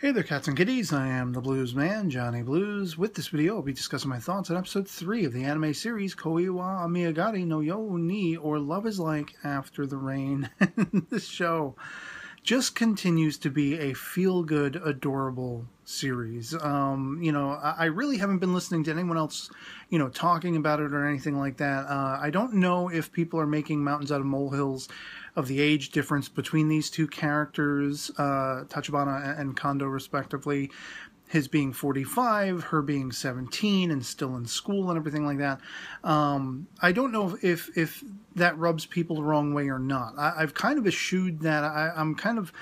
Hey there, cats and kitties. I am the Blues Man, Johnny Blues. With this video, I'll be discussing my thoughts on episode 3 of the anime series恋は雨上がりのように, or Love is Like After the Rain. This show just continues to be a feel-good, adorable series. I really haven't been listening to anyone else, talking about it or anything like that. I don't know if people are making mountains out of molehills of the age difference between these two characters, Tachibana and Kondo, respectively. His being 45, her being 17 and still in school and everything like that. I don't know if that rubs people the wrong way or not. I've kind of eschewed that. I'm kind of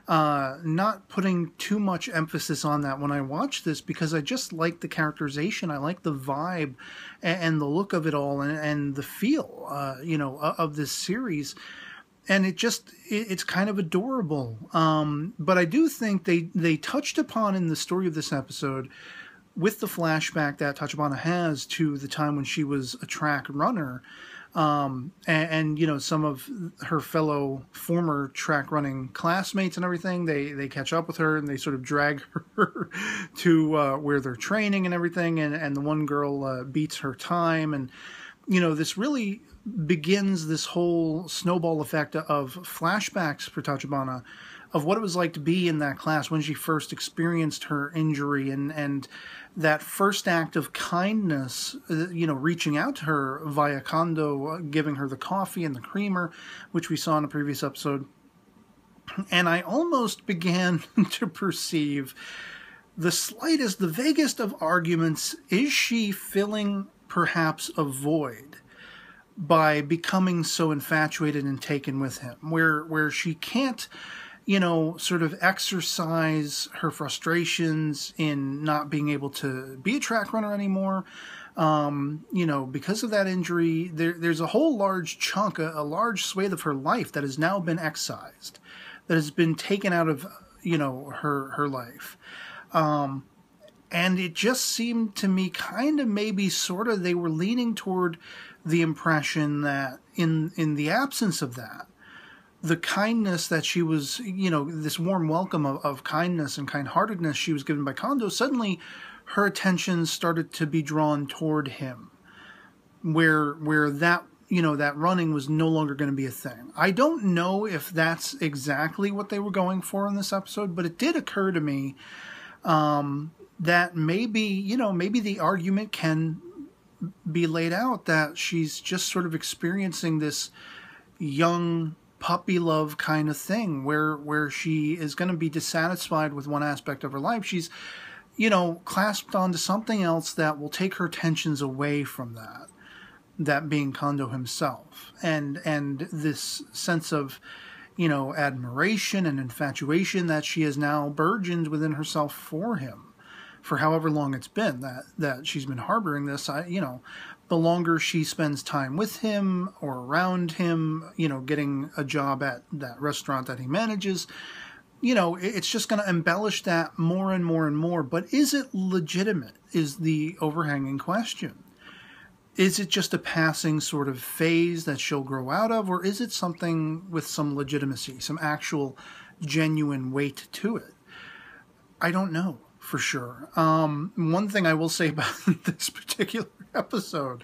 not putting too much emphasis on that when I watch this, because I just like the characterization. I like the vibe and the look of it all and the feel, of this series. And it's kind of adorable. But I do think they touched upon in the story of this episode, with the flashback that Tachibana has to the time when she was a track runner, and some of her fellow former track running classmates and everything, they catch up with her and they sort of drag her to where they're training and everything, and the one girl beats her time, and this really begins this whole snowball effect of flashbacks for Tachibana of what it was like to be in that class when she first experienced her injury, and that first act of kindness, reaching out to her via Kondo, giving her the coffee and the creamer, which we saw in a previous episode. And I almost began to perceive the vaguest of arguments. Is she filling perhaps a void by becoming so infatuated and taken with him, where she can't, sort of exercise her frustrations in not being able to be a track runner anymore, because of that injury. There's a whole large chunk, a large swathe of her life that has now been excised, that has been taken out of, her life. And it just seemed to me kind of maybe sort of they were leaning toward the impression that in the absence of that, the kindness that she was, this warm welcome of kindness and kind-heartedness she was given by Kondo, suddenly her attention started to be drawn toward him, where that, that running was no longer going to be a thing. I don't know if that's exactly what they were going for in this episode, but it did occur to me that maybe the argument can be laid out that she's just sort of experiencing this young puppy love kind of thing where she is going to be dissatisfied with one aspect of her life. She's, clasped onto something else that will take her attentions away from that being Kondo himself. And this sense of, admiration and infatuation that she has now burgeoned within herself for him, for however long it's been that she's been harboring this. The longer she spends time with him or around him, getting a job at that restaurant that he manages, it's just going to embellish that more and more and more. But is it legitimate is the overhanging question. Is it just a passing sort of phase that she'll grow out of, or is it something with some legitimacy, some actual genuine weight to it? I don't know for sure. One thing I will say about this particular episode,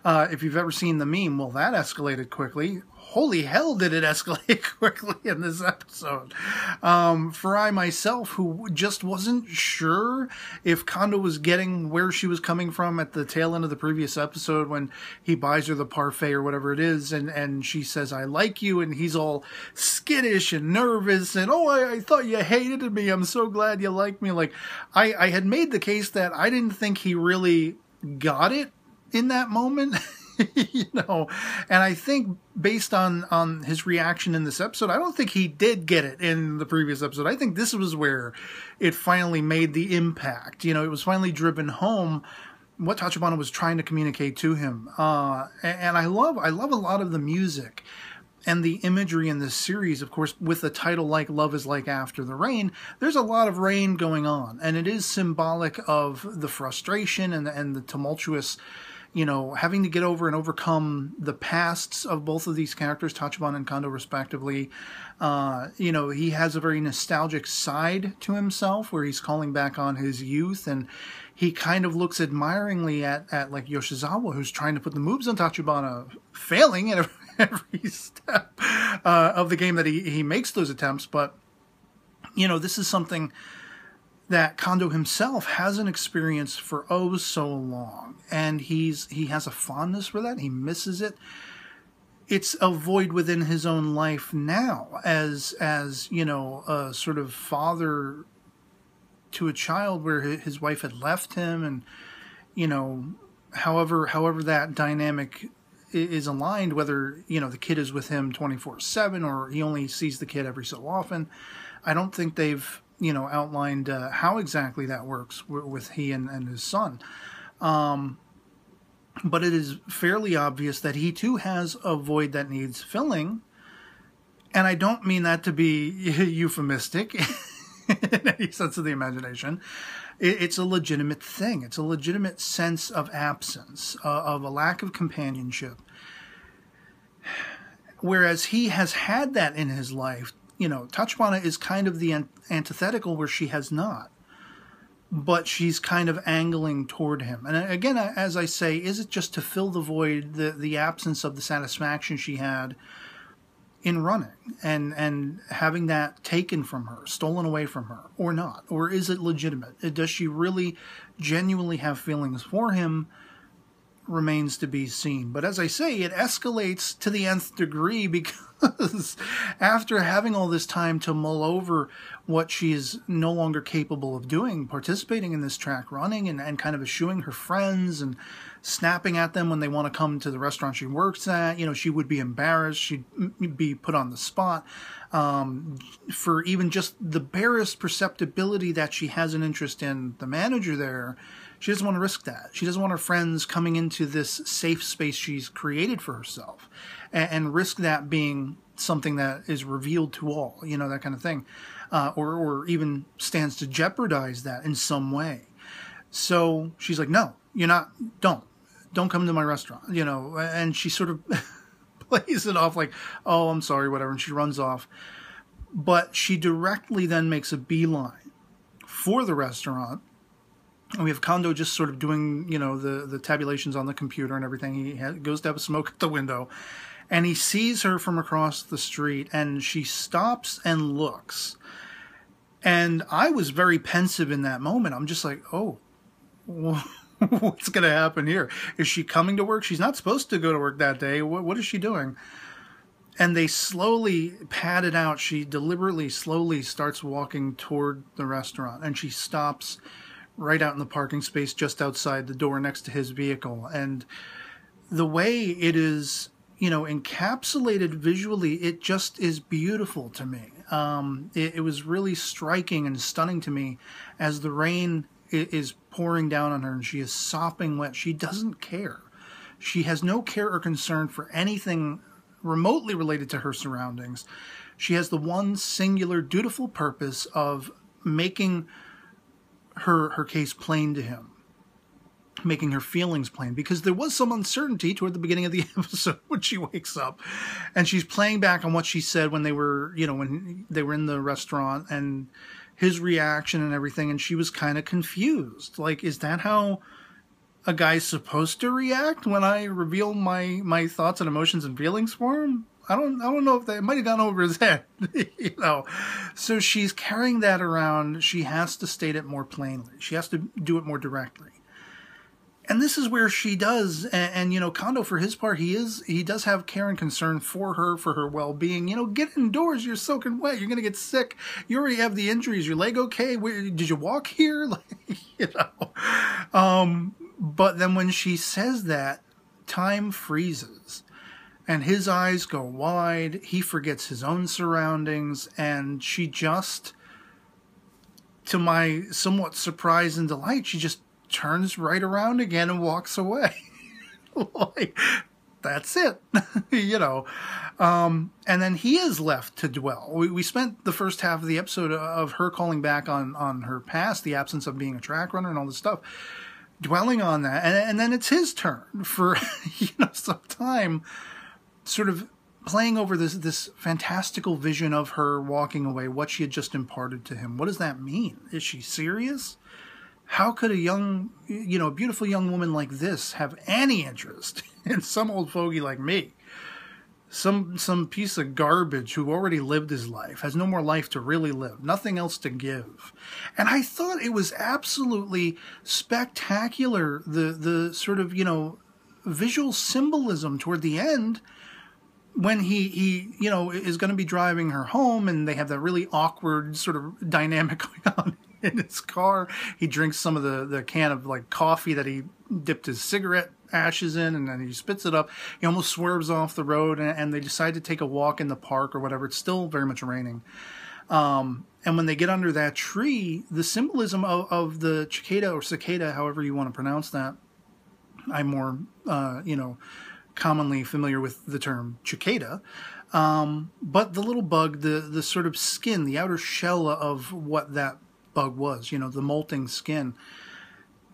if you've ever seen the meme, well, that escalated quickly. Holy hell, did it escalate quickly in this episode. For I myself, who just wasn't sure if Kondo was getting where she was coming from at the tail end of the previous episode when he buys her the parfait or whatever it is, and she says, "I like you," and he's all skittish and nervous, and, "Oh, I thought you hated me. I'm so glad you like me." Like, I had made the case that I didn't think he really got it in that moment. And I think based on his reaction in this episode, I don't think he did get it in the previous episode. I think this was where it finally made the impact. It was finally driven home what Tachibana was trying to communicate to him. And I love a lot of the music and the imagery in this series. Of course, with a title like Love is Like After the Rain, there's a lot of rain going on, and it is symbolic of the frustration and the tumultuous having to get over and overcome the pasts of both of these characters, Tachibana and Kondo respectively. He has a very nostalgic side to himself where he's calling back on his youth, and he kind of looks admiringly at like Yoshizawa, who's trying to put the moves on Tachibana, failing at every step of the game that he makes those attempts. But, this is something that Kondo himself hasn't experienced for so long, and he has a fondness for that. He misses it. It's a void within his own life now, as a sort of father to a child, where his wife had left him, and however that dynamic is aligned, whether the kid is with him 24/7 or he only sees the kid every so often. I don't think they've outlined how exactly that works with he and his son. But it is fairly obvious that he too has a void that needs filling. And I don't mean that to be euphemistic in any sense of the imagination. It's a legitimate thing. It's a legitimate sense of absence, of a lack of companionship. Whereas he has had that in his life. Tachibana is kind of the antithetical, where she has not. But she's kind of angling toward him. And again, as I say, is it just to fill the void, the absence of the satisfaction she had in running, and having that taken from her, stolen away from her, or not? Or is it legitimate? Does she really genuinely have feelings for him? Remains to be seen. But as I say, it escalates to the nth degree, because after having all this time to mull over what she is no longer capable of doing, participating in this track running, and kind of eschewing her friends and snapping at them when they want to come to the restaurant she works at, she would be embarrassed, she'd be put on the spot, for even just the barest perceptibility that she has an interest in the manager there. She doesn't want to risk that. She doesn't want her friends coming into this safe space she's created for herself and risk that being something that is revealed to all, that kind of thing, or even stands to jeopardize that in some way. So she's like, no, you're not, don't come to my restaurant, and she sort of plays it off like, oh, I'm sorry, whatever, and she runs off. But she directly then makes a beeline for the restaurant. And we have Kondo just sort of doing, the tabulations on the computer and everything. He goes to have a smoke at the window, and he sees her from across the street, and she stops and looks. And I was very pensive in that moment. I'm just like, oh, what's going to happen here? Is she coming to work? She's not supposed to go to work that day. What is she doing? And they slowly pad it out. She deliberately, slowly starts walking toward the restaurant, and she stops right out in the parking space just outside the door next to his vehicle. And the way it is, encapsulated visually, it just is beautiful to me. It was really striking and stunning to me as the rain is pouring down on her and she is sopping wet. She doesn't care. She has no care or concern for anything remotely related to her surroundings. She has the one singular dutiful purpose of making her case plain to him, making her feelings plain, because there was some uncertainty toward the beginning of the episode when she wakes up and she's playing back on what she said when they were, when they were in the restaurant, and his reaction and everything, and she was kind of confused. Like, is that how a guy's supposed to react when I reveal my thoughts and emotions and feelings for him? I don't know if that might have gone over his head, So she's carrying that around. She has to state it more plainly. She has to do it more directly. And this is where she does. And Kondo, for his part, he does have care and concern for her well-being. Get indoors. You're soaking wet. You're going to get sick. You already have the injuries. Your leg okay? Did you walk here? But then when she says that, time freezes. And his eyes go wide, he forgets his own surroundings, and she just, to my somewhat surprise and delight, she just turns right around again and walks away. Like, that's it, And then he is left to dwell. We spent the first half of the episode of her calling back on her past, the absence of being a track runner and all this stuff. dwelling on that, and then it's his turn for some time, sort of playing over this fantastical vision of her walking away, what she had just imparted to him. What does that mean? Is she serious? How could a beautiful young woman like this have any interest in some old fogey like me? Some piece of garbage who already lived his life, has no more life to really live, nothing else to give. And I thought it was absolutely spectacular, the sort of, visual symbolism toward the end, when he is going to be driving her home, and they have that really awkward sort of dynamic going on in his car. He drinks some of the can of like coffee that he dipped his cigarette ashes in, and then he spits it up. He almost swerves off the road, and they decide to take a walk in the park or whatever. It's still very much raining. And when they get under that tree, the symbolism of the cicada, or cicada, however you want to pronounce that. I'm more, commonly familiar with the term cicada. But the little bug, the sort of skin, the outer shell of what that bug was, the molting skin.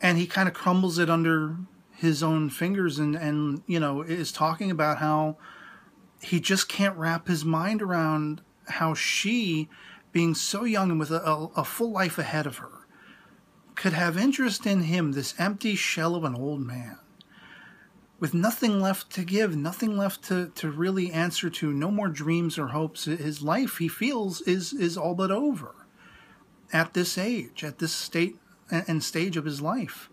And he kind of crumbles it under his own fingers and is talking about how he just can't wrap his mind around how she, being so young and with a full life ahead of her, could have interest in him, this empty shell of an old man, with nothing left to give, nothing left to really answer to, no more dreams or hopes. His life, he feels, is all but over at this age, at this state and stage of his life.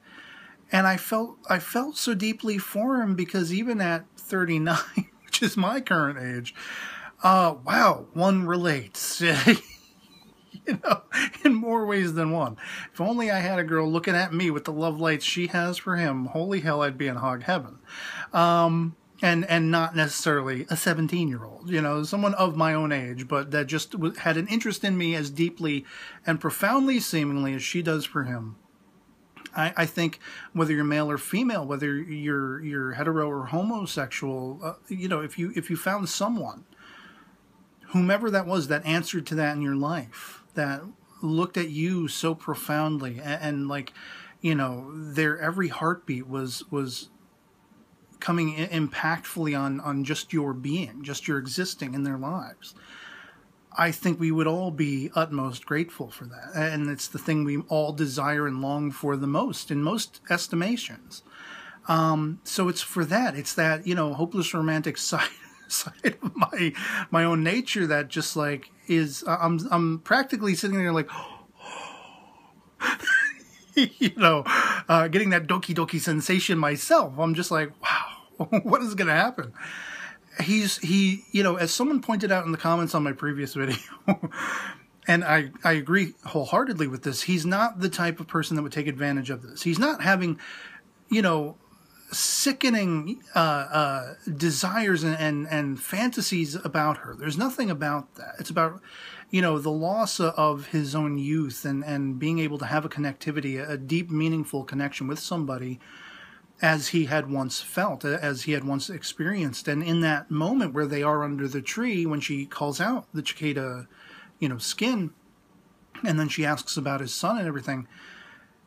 And I felt so deeply for him, because even at 39, which is my current age, wow, one relates, in more ways than one. If only I had a girl looking at me with the love lights she has for him, holy hell, I'd be in hog heaven. And not necessarily a 17-year-old, someone of my own age, but that just had an interest in me as deeply and profoundly, seemingly, as she does for him. I think whether you're male or female, whether you're hetero or homosexual, if you found someone, whomever that was, that answered to that in your life, that looked at you so profoundly, and their every heartbeat was coming impactfully on just your being, just your existing in their lives, I think we would all be utmost grateful for that. And it's the thing we all desire and long for the most, in most estimations. So it's for that. It's that, hopeless romantic side of my own nature that just is, I'm practically sitting there getting that doki doki sensation myself. I'm just like, wow, what is going to happen? He, as someone pointed out in the comments on my previous video, and I agree wholeheartedly with this, he's not the type of person that would take advantage of this. He's not having, sickening desires and fantasies about her. There's nothing about that. It's about, the loss of his own youth and being able to have a connectivity, a deep, meaningful connection with somebody, as he had once felt, as he had once experienced. And in that moment where they are under the tree, when she calls out the cicada, skin, and then she asks about his son and everything,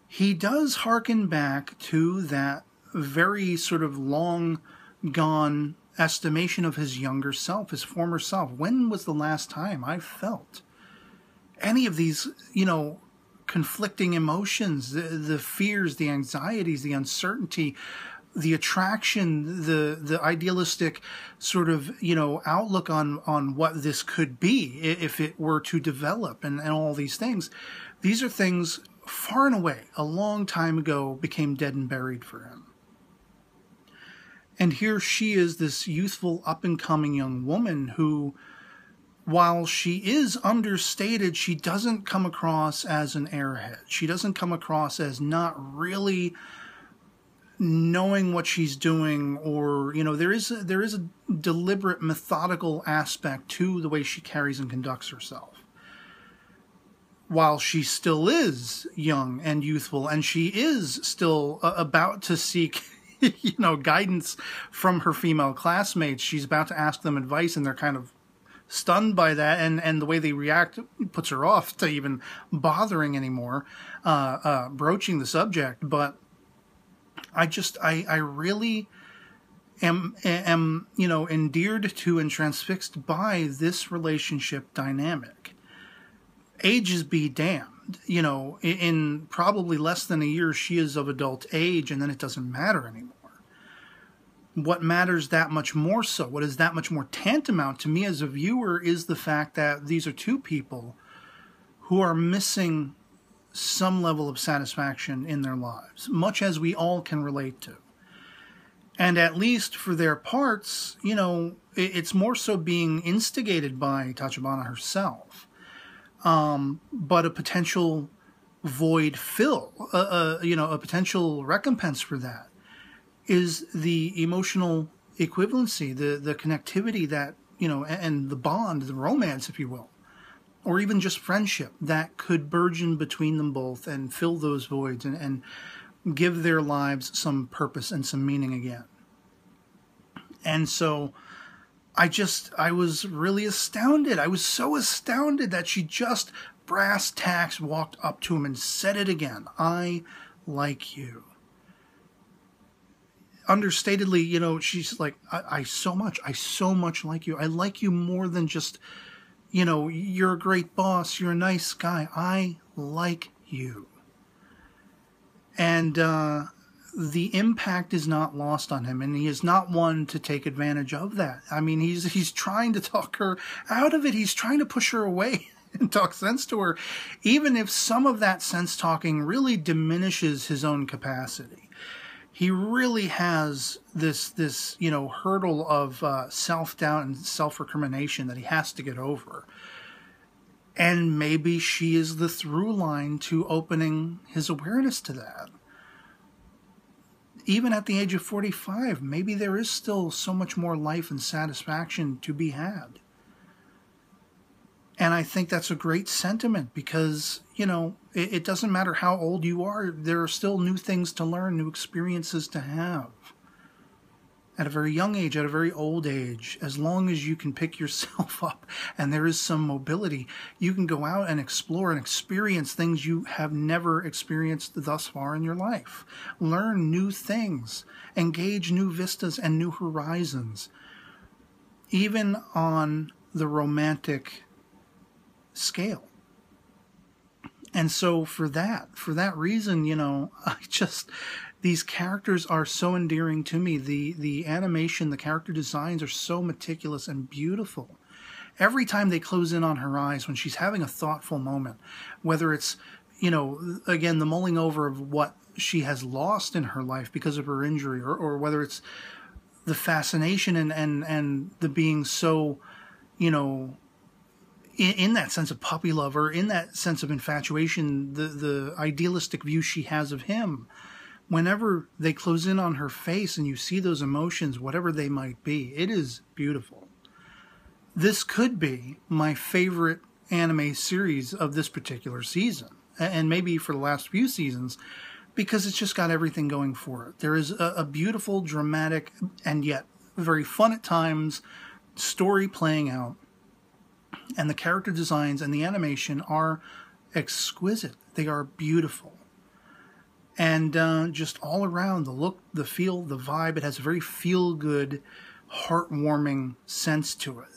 he does hearken back to that very sort of long gone estimation of his younger self, his former self. When was the last time I felt any of these, conflicting emotions, the fears, the anxieties, the uncertainty, the attraction, the idealistic sort of, outlook on what this could be if it were to develop, and all these things. These are things far and away, a long time ago, became dead and buried for him. And here she is, this youthful, up-and-coming young woman who, while she is understated, she doesn't come across as an airhead. She doesn't come across as not really knowing what she's doing, or, there is a deliberate, methodical aspect to the way she carries and conducts herself. While she still is young and youthful, and she is still about to seek guidance from her female classmates, she's about to ask them advice, and they're kind of stunned by that, and the way they react puts her off to even bothering anymore, broaching the subject. But I really am, endeared to and transfixed by this relationship dynamic. Ages be damned. In probably less than a year, she is of adult age, and then it doesn't matter anymore. What matters that much more so, what is that much more tantamount to me as a viewer, is the fact that these are two people who are missing some level of satisfaction in their lives, much as we all can relate to. And at least for their parts, it's more so being instigated by Tachibana herself. But a potential void fill, a potential recompense for that is the emotional equivalency, the connectivity that, and the bond, the romance, if you will, or even just friendship that could burgeon between them both and fill those voids and give their lives some purpose and some meaning again. And so I was really astounded. I was so astounded that she just brass tacks walked up to him and said it again. I like you. Understatedly, she's like, I so much like you. I like you more than just, you're a great boss. You're a nice guy. I like you. And the impact is not lost on him, and he is not one to take advantage of that. I mean, he's trying to talk her out of it. He's trying to push her away and talk sense to her, even if some of that sense talking really diminishes his own capacity. He really has this hurdle of self-doubt and self-recrimination that he has to get over. And maybe she is the through line to opening his awareness to that. Even at the age of 45, maybe there is still so much more life and satisfaction to be had. And I think that's a great sentiment because, it doesn't matter how old you are. There are still new things to learn, new experiences to have. At a very young age, at a very old age, as long as you can pick yourself up and there is some mobility, you can go out and explore and experience things you have never experienced thus far in your life. Learn new things, engage new vistas and new horizons, even on the romantic scale. And so for that reason, these characters are so endearing to me. The animation, the character designs are so meticulous and beautiful. Every time they close in on her eyes when she's having a thoughtful moment, whether it's, again, the mulling over of what she has lost in her life because of her injury, or whether it's the fascination and the being so, in that sense of puppy love, or in that sense of infatuation, the idealistic view she has of him. Whenever they close in on her face and you see those emotions, whatever they might be, it is beautiful. This could be my favorite anime series of this particular season, and maybe for the last few seasons, because it's just got everything going for it. There is a beautiful, dramatic, and yet very fun at times story playing out. And the character designs and the animation are exquisite. They are beautiful. And just all around, the look, the feel, the vibe, it has a very feel-good, heartwarming sense to it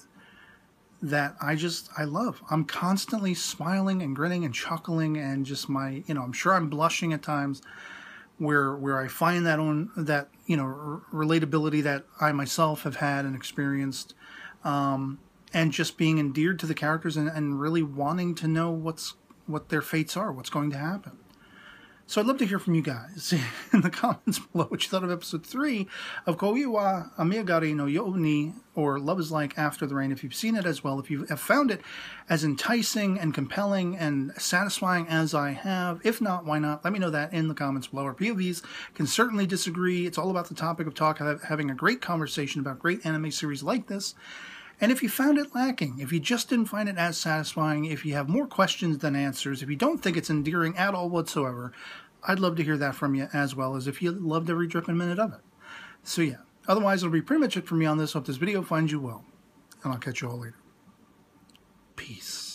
that I love. I'm constantly smiling and grinning and chuckling, and just I'm sure I'm blushing at times where I find that relatability that I myself have had and experienced. And just being endeared to the characters and really wanting to know what their fates are, what's going to happen. So I'd love to hear from you guys in the comments below what you thought of episode 3 of Koi wa Ameagari no yo ni, or Love is Like After the Rain, if you've seen it as well, if you have found it as enticing and compelling and satisfying as I have. If not, why not? Let me know that in the comments below. Our POVs can certainly disagree. It's all about the topic of talk, having a great conversation about great anime series like this. And if you found it lacking, if you just didn't find it as satisfying, if you have more questions than answers, if you don't think it's endearing at all whatsoever, I'd love to hear that from you, as well as if you loved every dripping minute of it. So yeah, otherwise it'll be pretty much it for me on this. Hope this video finds you well, and I'll catch you all later. Peace.